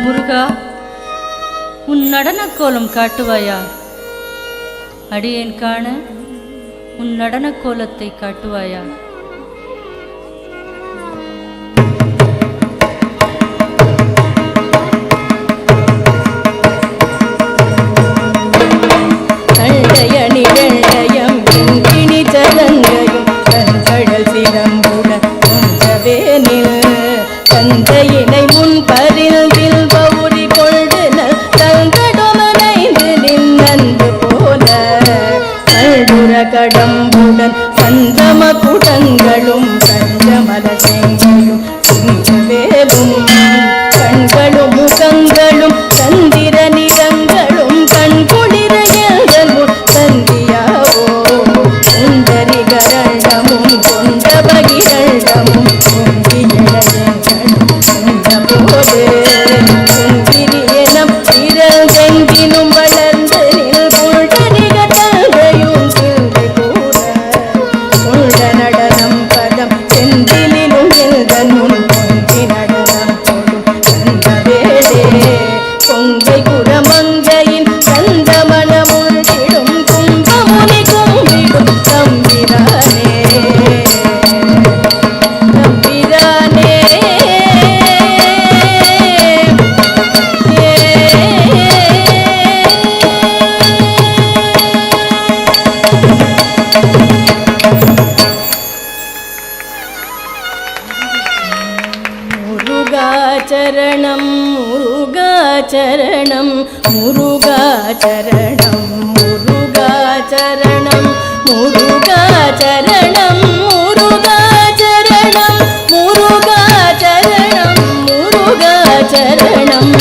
முருகா, உன் நடனக் கோலம் காட்டுவாயா? அடியேன் காண உன் நடனக் கோலத்தை காட்டுவாயா? தண்டையணி வெள்ளையம் கிணி சதங்கையும் தஞ்சழல் சிதம்புடன் கொஞ்சவேனில் தந்தையினை முன் பரிந்தில் பௌரி கொண்டு தங்கடொமனைந்து நின்னன்று போல கல்புற கடம்புடன் சந்தம குடங்களும் கஞ்சமல செங்கையும் சிங்கவேலும் கண்களும் முகங்களும் சந்திர நிறங்களும் கண்குளிர எல்களும் சந்தியாவோ சுந்தரிகரண்டமும் கொண்ட பகிரண்டமும் போது சுங்கிரியனம் இரண்டெங்கினும் வளர்ந்து நில் புல்ட நிகழ்கையும் சிந்தை கூட புல்ட நடனம் பதம் செந்திலும் எல்கனும் பொங்கி நடனம் போடும் சந்தவேடே பொங்கை குரமங்கையின் சந்தமனமுள்ளிடும் கும்பமுனி கும்பிடும் தம்பிரானே தம்பிரானே முருகாச்சரணம் முருகாச்சரணம் முருகாச்சரணம் முருகாச்சரணம் முருகாச்சரணம் முருகாச்சரணம் முருகாச்சரணம் முருகாச்சரணம்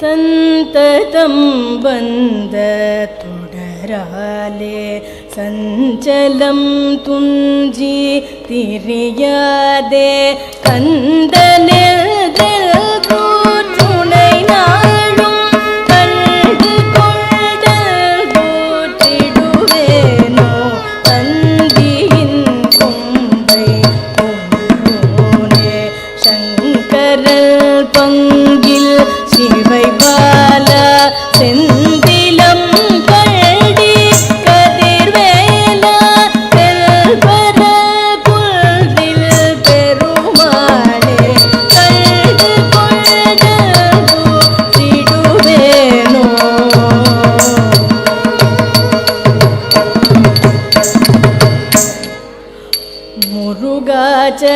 संततम बंद तुडराले संचलम तुंजी तिरियादे कंदने பெருமாளே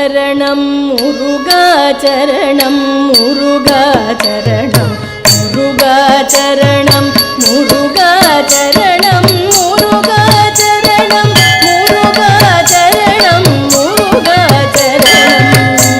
சரணம் முருகா சரணம் முருகா சரணம் முருகா சரணம் முருகா சரணம் முருகா சரணம் முருகா சரணம் முருகா சரணம்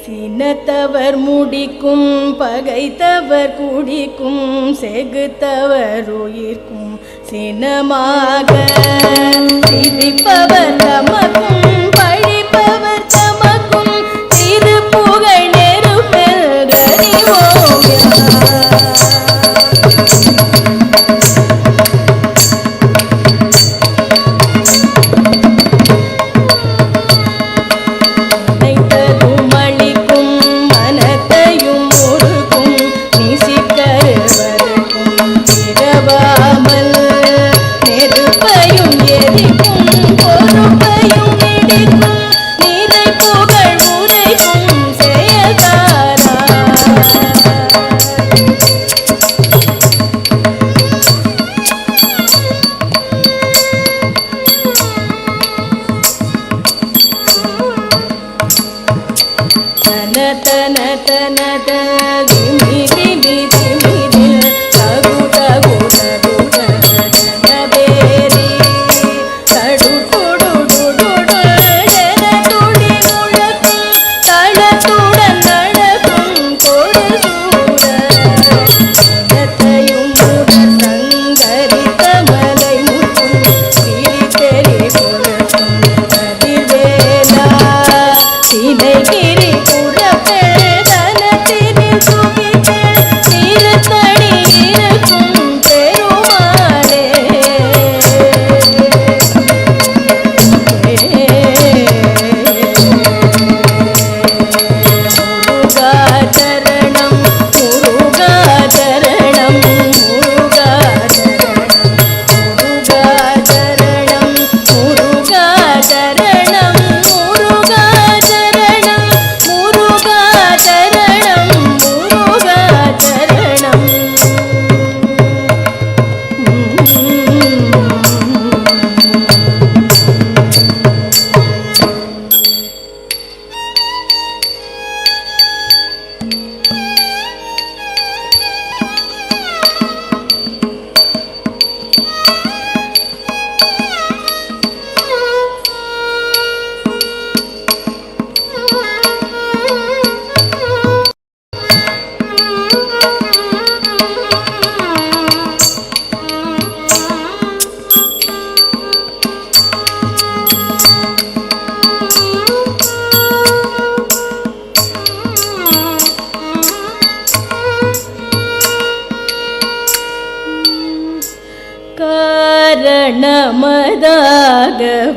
சினத்தவர் முடிக்கும் பகைத்தவர் குடிக்கும் செகுத்தவர் உயிர்க்கும் சினமாக சிரிப்பவர் தமக்கும் பழிப்பவர் தமக்கும் திருப்புகழ் நெருப்பெறிவோம் நெருப்பையும் எரிக்கும் பொறுப்பையும்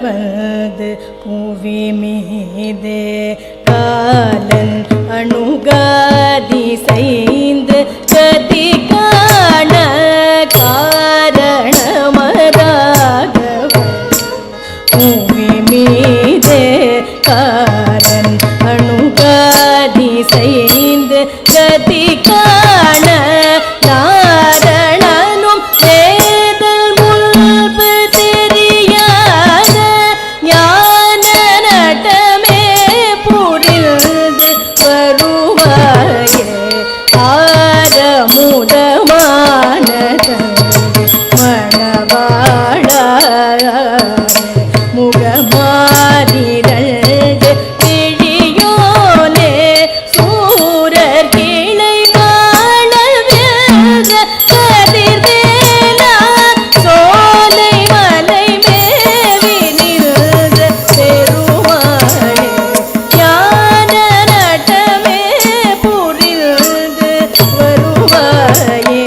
வந்து புவி மீதே காலன் அணுகாதி செய்து கதி காண காரணமதாக புவி மீதே காலன் அணுகாதி செய்து கதி காண நாரணனும் வேதல் முன்பு தெரியாத ஞான நட்டமே புரிந்து வருவாயே ஆரமுதமான மணவாழ முகமாதிரள் திழியோனே சூரர் கிளை நாணல் வேத கதிர்வேலா சோலை மலை மேவி நின்ற பெருமாளே ஞான நட்டமே புரிந்து வருவாயே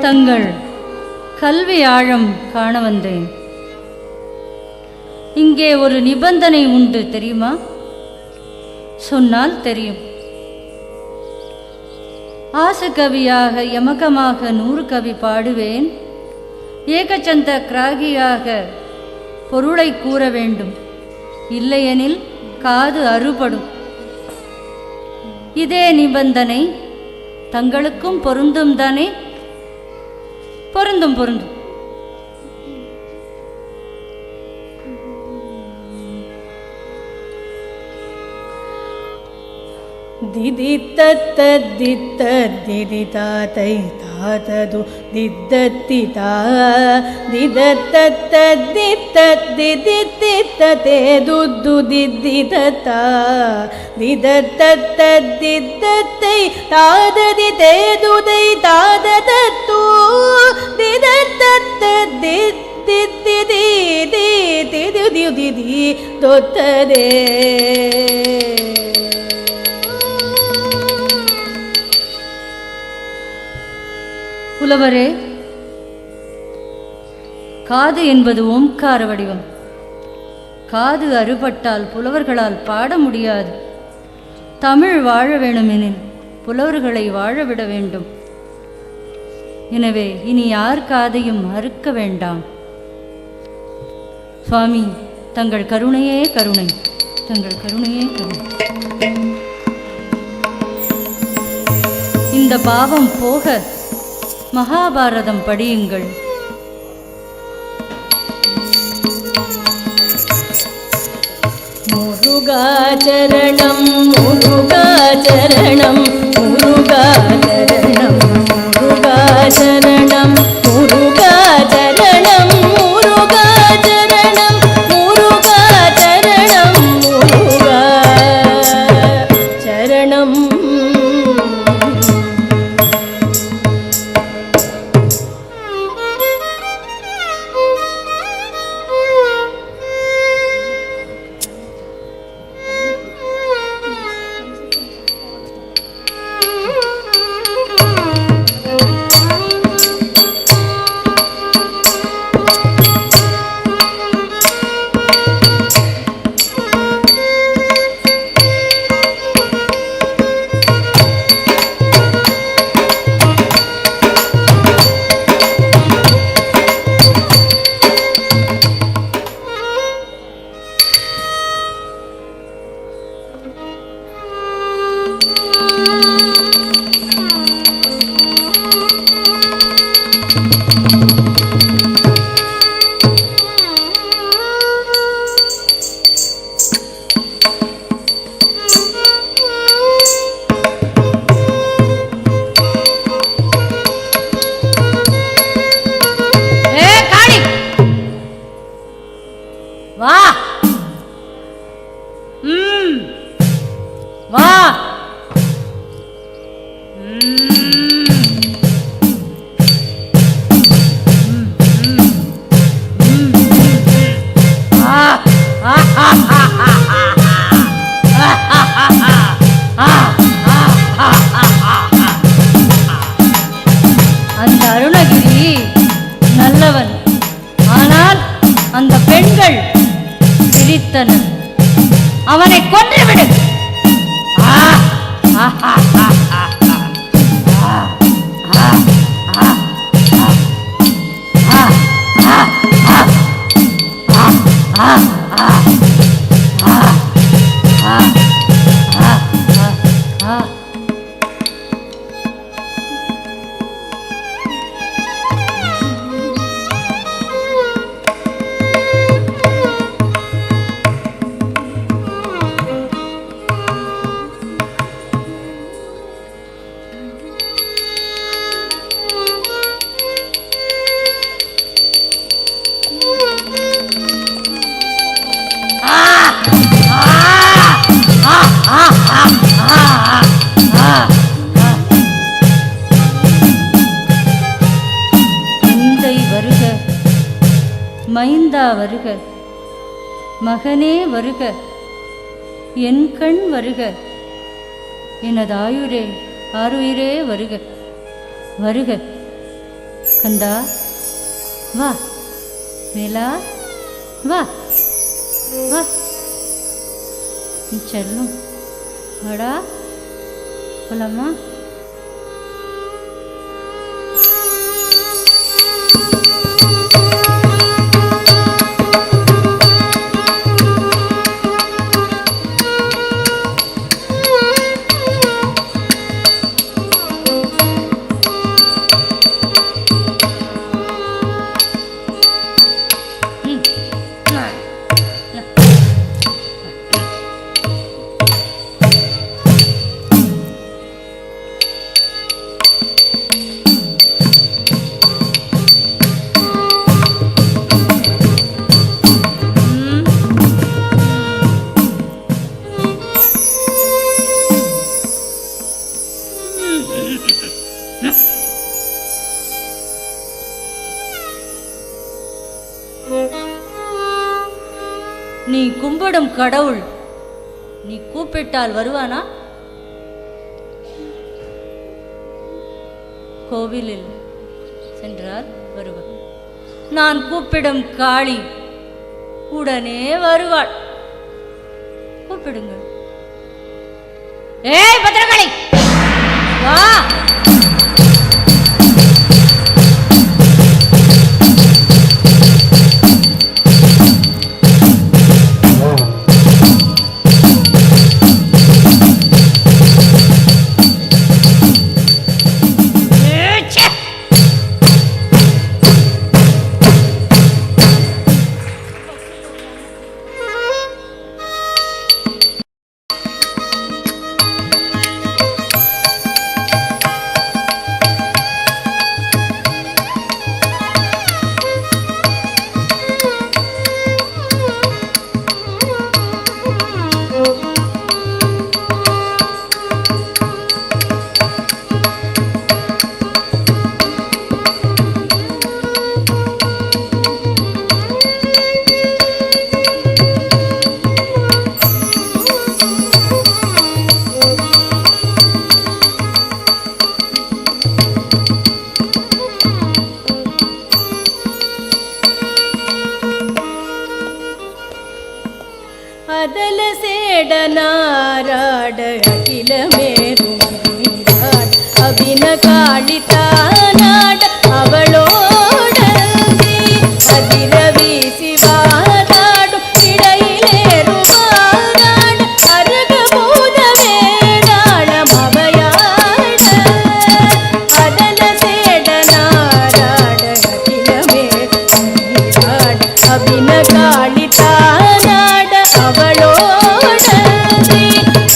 தங்கள் கல்வி ஆழம் காண வந்தேன். இங்கே ஒரு நிபந்தனை உண்டு தெரியுமா? சொன்னால் தெரியும். ஆசு கவியாக யமகமாக 100 கவி பாடுவேன். ஏகச்சந்த கிராகியாக பொருளை கூற வேண்டும். இல்லையெனில் காது அறுபடும். இதே நிபந்தனை தங்களுக்கும் பொருந்தும் தானே? பொருந்தும் பொருந்தும். திதி தத்த தித்த திதி தாத்தை தாதது தித்தத்தி தா திதத்த தித்த திதி தித்த தேதுது தித்தி தத்தா திதத்த தித்தத்தை தாததி தேதுதை தாததத்து திதத்த தித்தி திதி திதி திதி தொத்ததே. புலவரே, காது என்பது ஓம்கார வடிவம். காது அறுபட்டால் புலவர்களால் பாட முடியாது. தமிழ் வாழ வேணுமெனில் புலவர்களை வாழவிட வேண்டும். எனவே இனி யார் காதையும் அறுக்க வேண்டாம். சுவாமி, தங்கள் கருணையே கருணை, தங்கள் கருணையே கருணை. இந்த பாவம் போக மகாபாரதம் படியுங்கள். முருகாச்சரணம் முருகாச்சரணம் முருகாச்சரணம் முருகாச்சரணம் முருகாச்சரணம் முருகாச்சரணம் முருகாச்சரணம் முருகாச்சரணம். அந்த அருணகிரி நல்லவன், ஆனால் அந்த பெண்கள் சிரித்தனர். அவனை கொன்றுவிடு. மைந்தா வருக, மகனே வருக, என் கண் வருக, எனது ஆயுரே ஆருயிரே வருக வருக. கந்தா வா, வேலா வா வா, செல்லும் வாடா போலாமா? நீ கும்பிடும் கடவுள் நீ கூப்பிட்டால் வருவானா? கோவிலில் சென்றால் வருவாள். நான் கூப்பிடும் காளி உடனே வருவாள். கூப்பிடுங்கள். ஏய் பத்திரகாளி வா. சேடனாராட அகிலமேருமாட அபின காளித்தானாட அவளோட அதிர வீசி வாதாடும் இடையிலேறுவாராட அருக பூத வேதாளம் அவையாட அதன சேடனாராட அகிலமேருமாட அபின காளித்தானாட அவளோட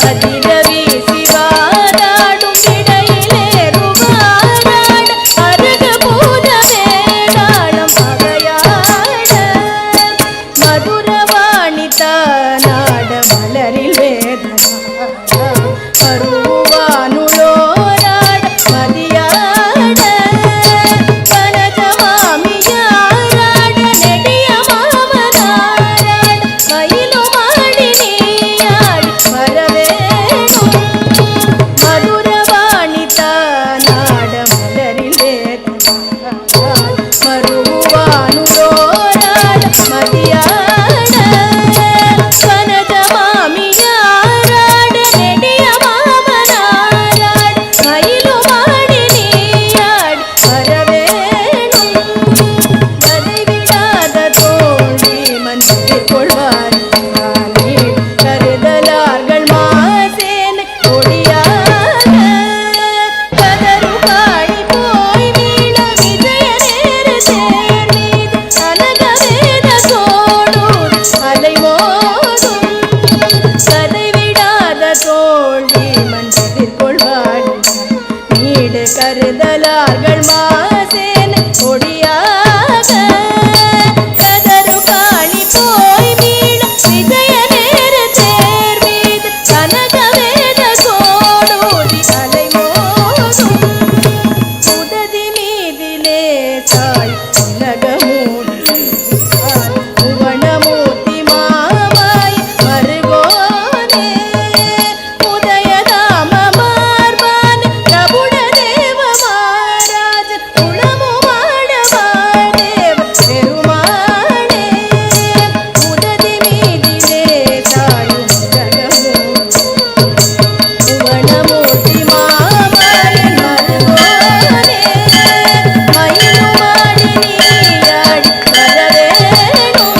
அதிர வீசி வாதாடும் இடையிலேறுவாராட அருக பூத வேதாளம் அவையாட மதுரவாணி தானாட மலரில் வேதனாட பருவானுளோராட மதியாட கனகமாமியாராட நெடிய மாமனாராட மயிலுமாடி நீயாடி வரவேணும் மதுரவாணி தானாட மலரில் வேதனாட மருவானுளோராட மதியாட கனகமாமியாராட நெடிய மாமனாராட மயிலுமாடி நீயாடி வரவேணும் அதை விடாத தோழி மந்திர் கொள்வார் கருதலார்கள் மாசேன் கொடியாக கதறு பாடி போய் மீள விஜய நேரு தேர் மீது அனகவேத தோடூர் அலைமோதும் கதை விடாத தோழி மந்திர் கொள்வார் நீடு கருதலார்கள் மாசேன் கொடியாக கதறு பாடி போய் மீள விஜய நேரு தேர் மீது கனகவேத கோடோடி அலைமோதும் உததி மீதிலே சாய் உலகமூடி புவனமூர்த்தி மாமாய் மருகோனே உதயதாம மார்பான் பிரபுட தேவ மாராஜ உளமுமாட வாழ்தேவ பெருமானே உததி மீதிலே சாய் உலகமூடி புவனமூர்த்தி மாமாய் மருகோனே மயிலுமாடி நீயாடி வரவேணும்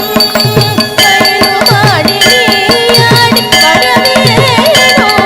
மயிலுமாடி நீயாடி வரவேணும்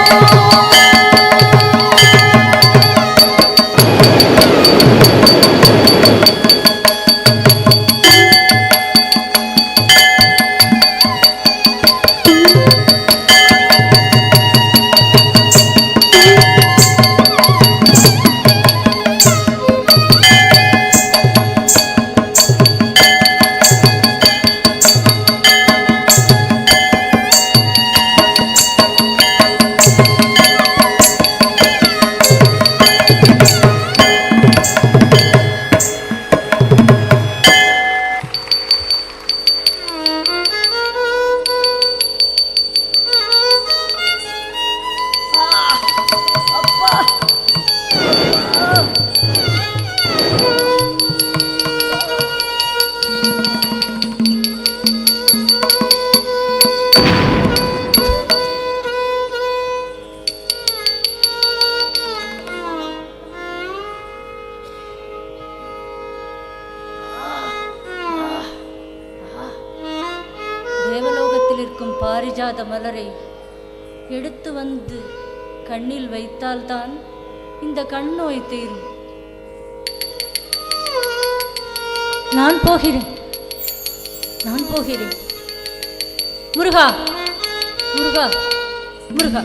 தேவலோகத்தில் இருக்கும் பாரிஜாத மலரை எடுத்து வந்து கண்ணில் வைத்தால்தான் இந்த கண் நோய் தீரும். நான் போகிறேன், நான் போகிறேன். முருகா, முருகா, முருகா.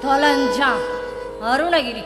தொலைஞ்சான் அருணகிரி.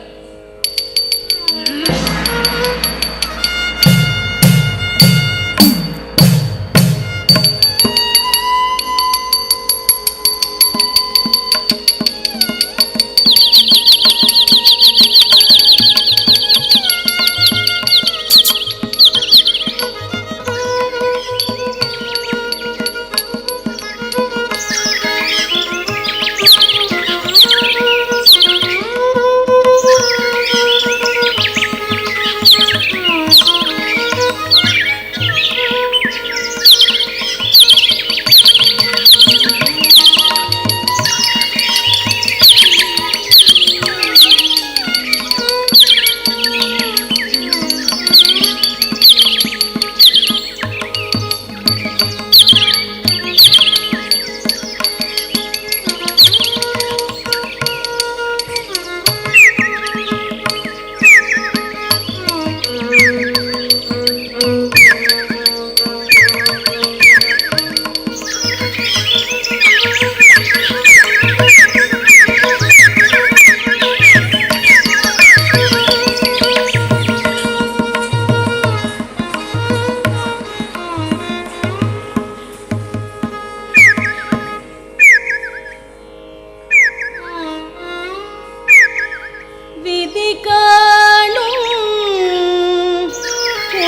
விதி காணும்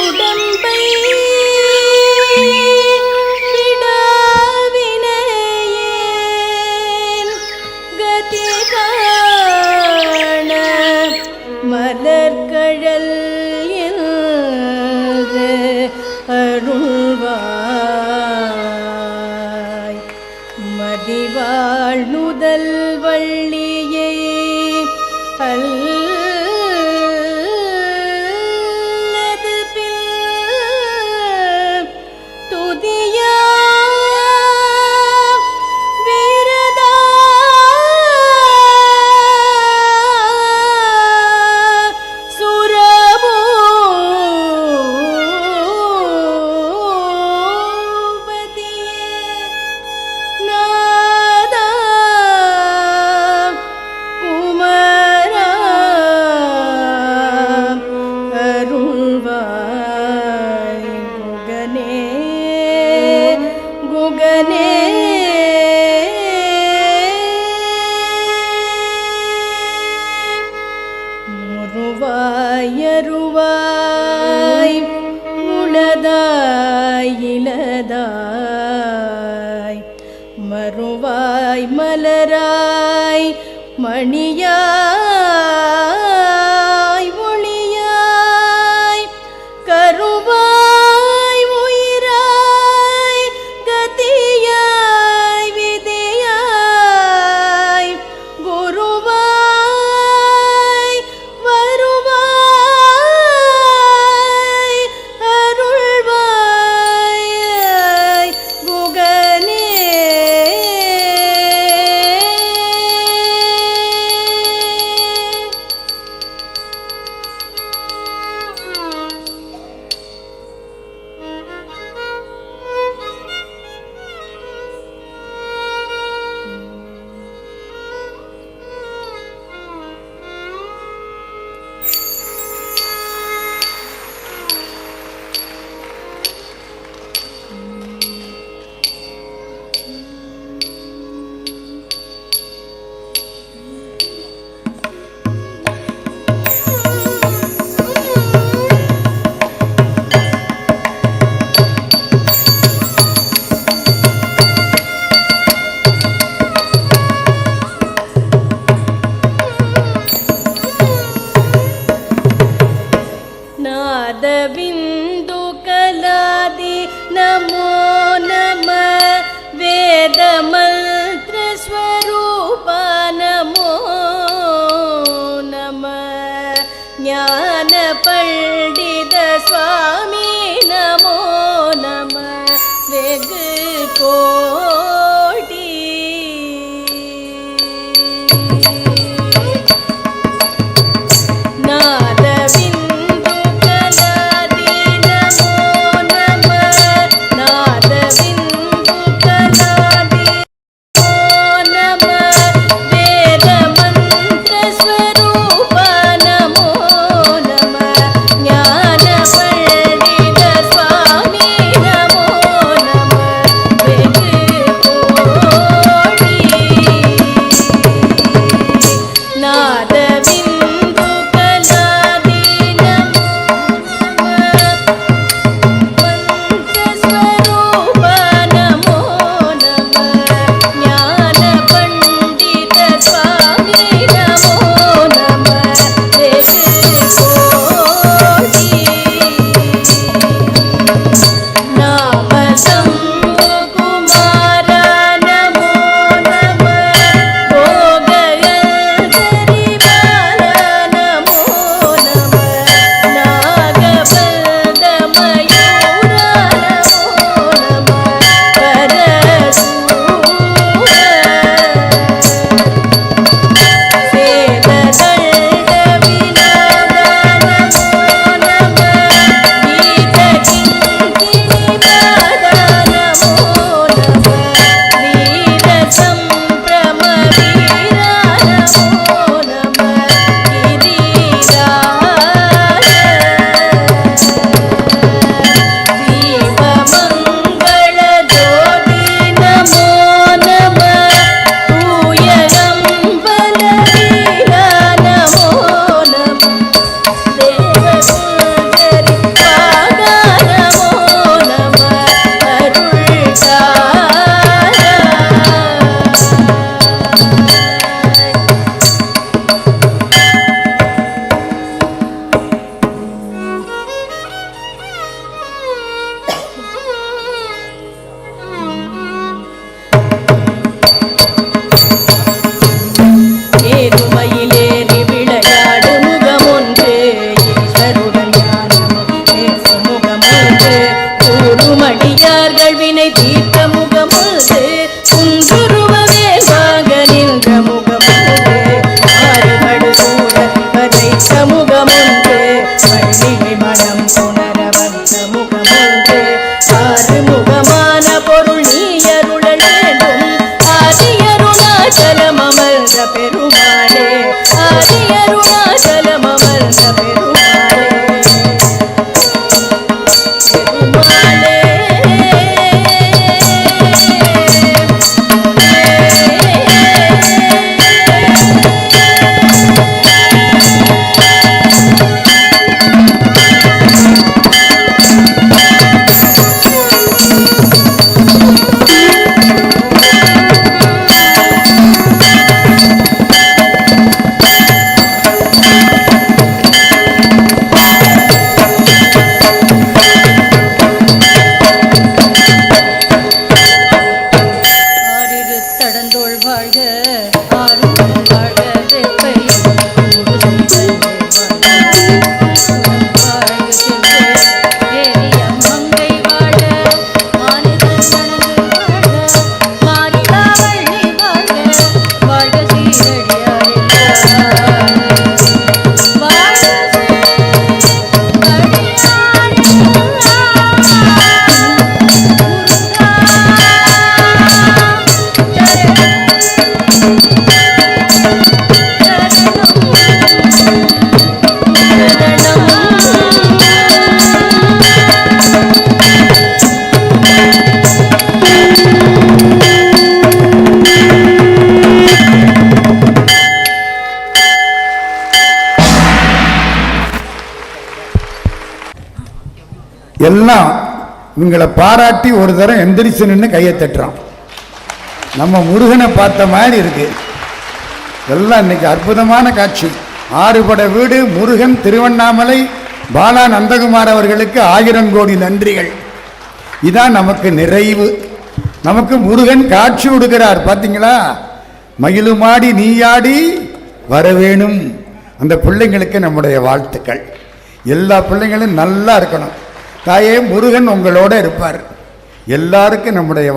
உடம்பை விடாவினையேன் கதி காண மலர்கழல் என்று அருள்வாய் மதிவாழ் நுதல் வள்ளியை அல்லது பின் துதியா விரதா சுரபூபதியே நாதா குமரா அருள்வாய் குகனே குகனே முருவாய் அருவாய் உளதாய் இலதாய் மறுவாய் மலராய் மணியாய் ஒளியாய் கருவாய் உயிராய் கதியாய் விதியாய் குருவாய் வருவாய் அருள்வாய் குகனே முகமுது குன்றுருவவே வாங்க நின்ற முகமுது ஆறுபடு கூட பதைத்த முகமுண்டு பள்ளியை மனம் புணர வந்த முகமுண்டு ஆறு முகமான பொருள் நீ அருளல் வேண்டும் ஆதியருணாச்சலம் அமர்ந்த பெருமாளே ஆதியருணாச்சலம் அமர்ந்த பெருமாளே பெருமாளே தடந்தோள் வாழ்க ஆறும் வாழ்க வெப்பை ஏரிய மங்கை வாழ மாநிலம் மனது வாழ்க மாறிலா வள்ளி வாழ்க வாழ்க சீரடியாரில் வாழ்க எல்லாம் இவங்களை பாராட்டி ஒரு தரம் எந்திரிச்சு நின்று கையை தட்டுறோம். நம்ம முருகனை பார்த்த மாதிரி இருக்கு. எல்லாம் இன்னைக்கு அற்புதமான காட்சி. ஆறுபட வீடு முருகன் திருவண்ணாமலை பாலா நந்தகுமார் அவர்களுக்கு 1000 கோடி நன்றிகள். இதான் நமக்கு நிறைவு. நமக்கு முருகன் காட்சி கொடுக்கிறார். பார்த்தீங்களா? மயிலுமாடி நீயாடி வரவேணும். அந்த பிள்ளைங்களுக்கு நம்முடைய வாழ்த்துக்கள். எல்லா பிள்ளைங்களும் நல்லா இருக்கணும். தாயே முருகன் உங்களோட இருப்பார். எல்லாருக்கும் நம்முடைய